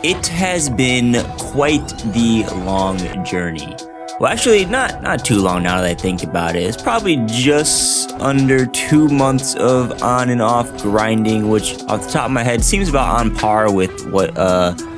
It has been quite the long journey. Well, actually, not too long now that I think about it. It's probably just under 2 months of on and off grinding, which off the top of my head seems about on par with what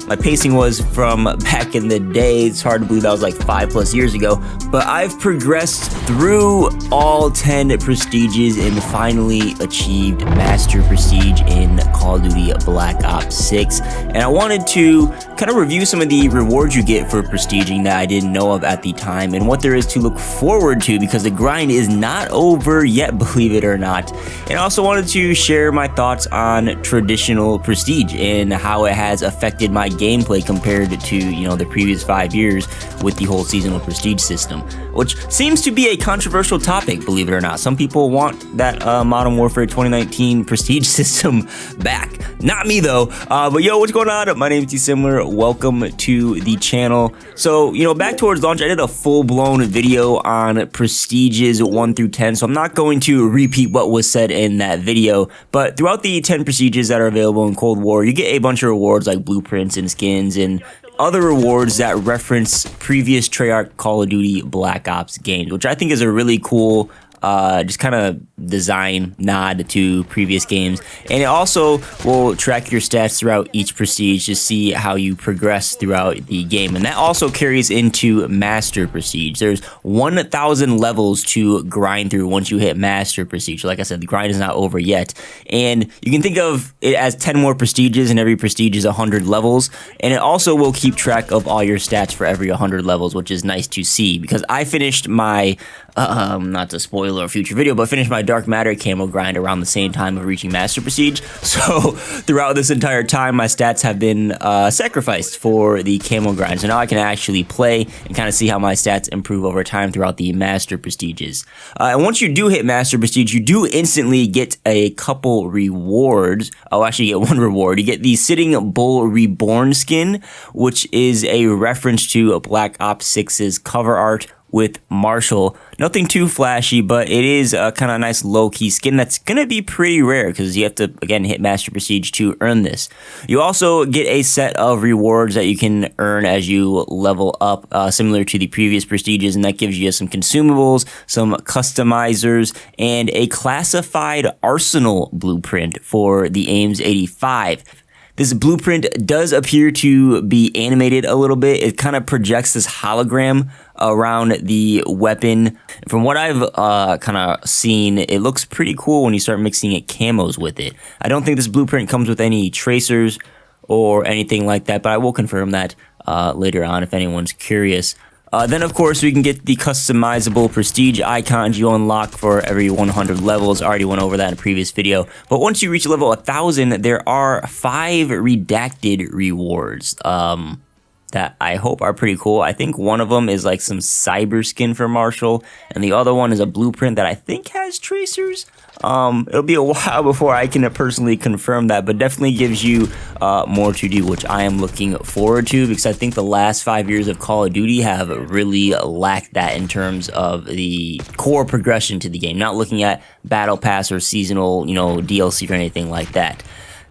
my pacing was from back in the day. It's hard to believe that was like 5+ years ago, but I've progressed through all 10 prestiges and finally achieved Master Prestige in Call of Duty Black Ops 6. And I wanted to kind of review some of the rewards you get for prestiging that I didn't know of at the time and what there is to look forward to, because the grind is not over yet, believe it or not. And I also wanted to share my thoughts on traditional prestige and how it has affected my gameplay compared to, the previous 5 years with the whole seasonal prestige system, which seems to be a controversial topic, believe it or not. Some people want that Modern Warfare 2019 prestige system back. Not me though. But yo, what's going on? My name is DeeSimilar. Welcome to the channel. So, back towards launch, I did a full-blown video on prestiges 1 through 10, so I'm not going to repeat what was said in that video, but throughout the 10 prestiges that are available in Cold War, you get a bunch of rewards like blueprints and skins and other rewards that reference previous Treyarch Call of Duty Black Ops games, which I think is a really cool just kind of design nod to previous games. And it also will track your stats throughout each prestige to see how you progress throughout the game. And that also carries into Master Prestige. There's 1,000 levels to grind through once you hit Master Prestige. Like I said, the grind is not over yet. And you can think of it as 10 more prestiges, and every prestige is 100 levels. And it also will keep track of all your stats for every 100 levels, which is nice to see, because I finished my not to spoil a future video, but finished my Dark Matter camo grind around the same time of reaching Master Prestige. So throughout this entire time, my stats have been sacrificed for the camo grind. So now I can actually play and kind of see how my stats improve over time throughout the Master Prestiges. And once you do hit Master Prestige, you do instantly get a couple rewards. Oh, actually you get one reward. You get the Sitting Bull Reborn skin, which is a reference to Black Ops 6's cover art with Marshall. Nothing too flashy, but it is a kind of nice low-key skin that's gonna be pretty rare because you have to, again, hit Master Prestige to earn this. You also get a set of rewards that you can earn as you level up, similar to the previous prestiges, and that gives you some consumables, some customizers, and a classified arsenal blueprint for the AMES 85. This blueprint does appear to be animated a little bit. It kind of projects this hologram around the weapon. From what I've kind of seen, it looks pretty cool when you start mixing it camos with it. I don't think this blueprint comes with any tracers or anything like that, but I will confirm that later on if anyone's curious. Then, of course, we can get the customizable prestige icons you unlock for every 100 levels. I already went over that in a previous video. But once you reach level 1,000, there are 5 redacted rewards that I hope are pretty cool. I think one of them is like some cyber skin for Marshall, and the other one is a blueprint that I think has tracers. It'll be a while before I can personally confirm that, but definitely gives you more to do, which I am looking forward to, because I think the last 5 years of Call of Duty have really lacked that in terms of the core progression to the game, not looking at Battle Pass or seasonal, DLC or anything like that.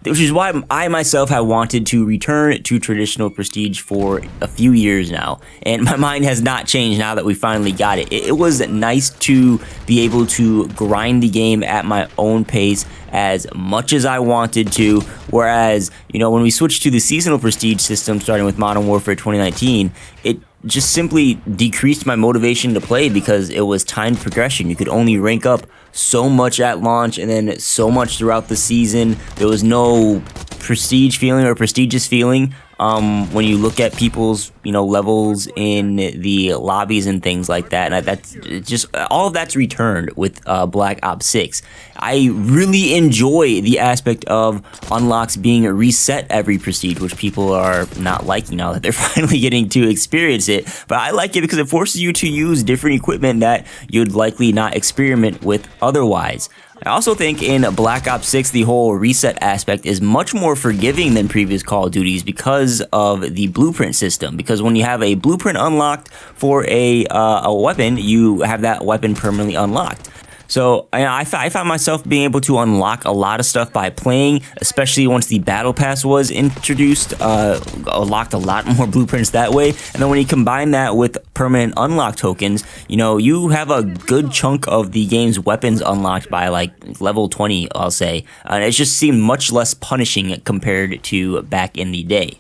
Which is why I myself have wanted to return to traditional prestige for a few years now, and my mind has not changed now that we finally got it. It was nice to be able to grind the game at my own pace as much as I wanted to, whereas, when we switched to the seasonal prestige system starting with Modern Warfare 2019, it just simply decreased my motivation to play because it was timed progression. You could only rank up so much at launch and then so much throughout the season. There was no prestige feeling or prestigious feeling when you look at people's levels in the lobbies and things like that. And that's just all of that's returned with Black Ops 6. I really enjoy the aspect of unlocks being reset every prestige, which people are not liking now that they're finally getting to experience it. But I like it because it forces you to use different equipment that you'd likely not experiment with otherwise. I also think in Black Ops 6, the whole reset aspect is much more forgiving than previous Call of Duties because of the blueprint system. Because when you have a blueprint unlocked for a weapon, you have that weapon permanently unlocked. So I found myself being able to unlock a lot of stuff by playing, especially once the battle pass was introduced. Unlocked a lot more blueprints that way. And then when you combine that with permanent unlock tokens, you know, you have a good chunk of the game's weapons unlocked by like level 20, I'll say. It just seemed much less punishing compared to back in the day.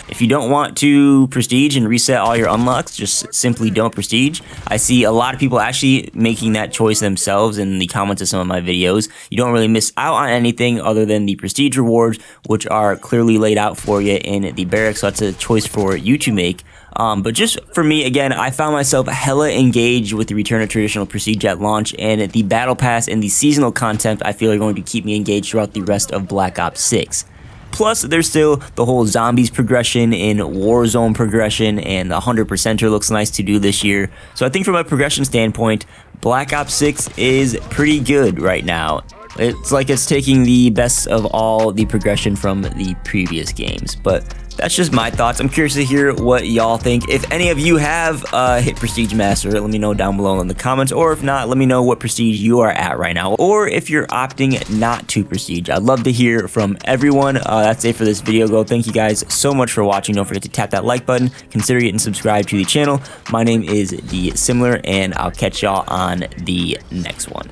If you don't want to prestige and reset all your unlocks, just simply don't prestige. I see a lot of people actually making that choice themselves in the comments of some of my videos. You don't really miss out on anything other than the prestige rewards, which are clearly laid out for you in the barracks. So that's a choice for you to make. But just for me, again, I found myself hella engaged with the return of traditional prestige at launch, and the battle pass and the seasonal content I feel are going to keep me engaged throughout the rest of Black Ops 6. Plus, there's still the whole zombies progression in Warzone progression, and the 100%er looks nice to do this year. So I think from a progression standpoint, Black Ops 6 is pretty good right now. It's like it's taking the best of all the progression from the previous games, but that's just my thoughts. I'm curious to hear what y'all think. If any of you have hit Prestige Master, let me know down below in the comments, or if not, let me know what prestige you are at right now, or if you're opting not to prestige. I'd love to hear from everyone. That's it for this video, though. Thank you guys so much for watching. Don't forget to tap that like button, consider getting subscribed to the channel. My name is DeeSimilar, and I'll catch y'all on the next one.